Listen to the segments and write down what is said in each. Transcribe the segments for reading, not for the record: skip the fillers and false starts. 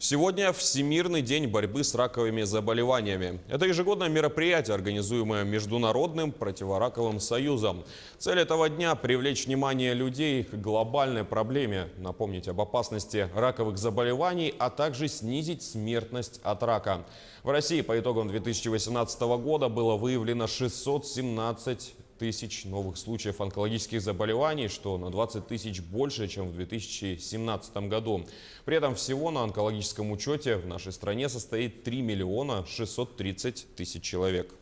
Сегодня Всемирный день борьбы с раковыми заболеваниями. Это ежегодное мероприятие, организуемое Международным противораковым союзом. Цель этого дня – привлечь внимание людей к глобальной проблеме, напомнить об опасности раковых заболеваний, а также снизить смертность от рака. В России по итогам 2018 года было выявлено 617 тысяч новых случаев онкологических заболеваний, что на 20 тысяч больше, чем в 2017 году. При этом всего на онкологическом учете в нашей стране состоит 3 миллиона 630 тысяч человек.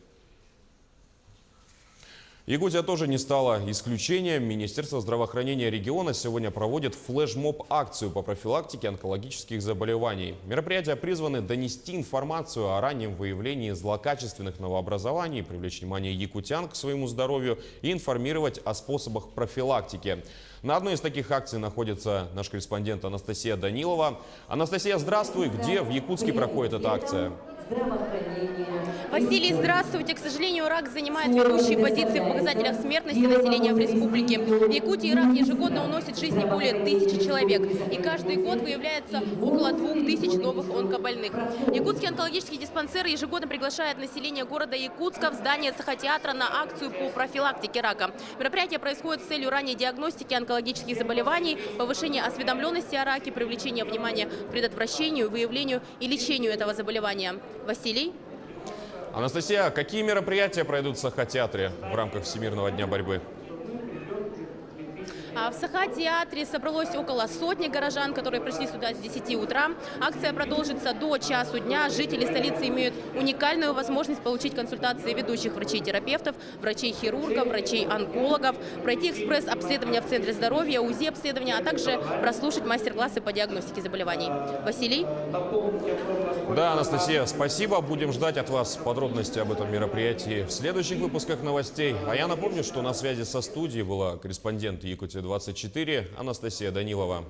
Якутия тоже не стала исключением. Министерство здравоохранения региона сегодня проводит флешмоб-акцию по профилактике онкологических заболеваний. Мероприятия призваны донести информацию о раннем выявлении злокачественных новообразований, привлечь внимание якутян к своему здоровью и информировать о способах профилактики. На одной из таких акций находится наш корреспондент Анастасия Данилова. Анастасия, здравствуй! Где в Якутске проходит эта акция? Василий, здравствуйте. К сожалению, рак занимает ведущие позиции в показателях смертности населения в республике. В Якутии рак ежегодно уносит жизни более 1000 человек. И каждый год выявляется около 2000 новых онкобольных. Якутский онкологический диспансер ежегодно приглашает население города Якутска в здание Сахатеатра на акцию по профилактике рака. Мероприятие происходит с целью ранней диагностики онкологических заболеваний, повышения осведомленности о раке, привлечения внимания к предотвращению, выявлению и лечению этого заболевания. Василий? Анастасия, какие мероприятия пройдут в Сахатеатре в рамках Всемирного дня борьбы? В Сахатеатре собралось около сотни горожан, которые пришли сюда с 10 утра. Акция продолжится до часу дня. Жители столицы имеют уникальную возможность получить консультации ведущих врачей-терапевтов, врачей-хирургов, врачей-онкологов, пройти экспресс-обследование в Центре здоровья, УЗИ-обследование, а также прослушать мастер-классы по диагностике заболеваний. Василий? Да, Анастасия, спасибо. Будем ждать от вас подробности об этом мероприятии в следующих выпусках новостей. А я напомню, что на связи со студией была корреспондент Якутии-24 Анастасия Данилова.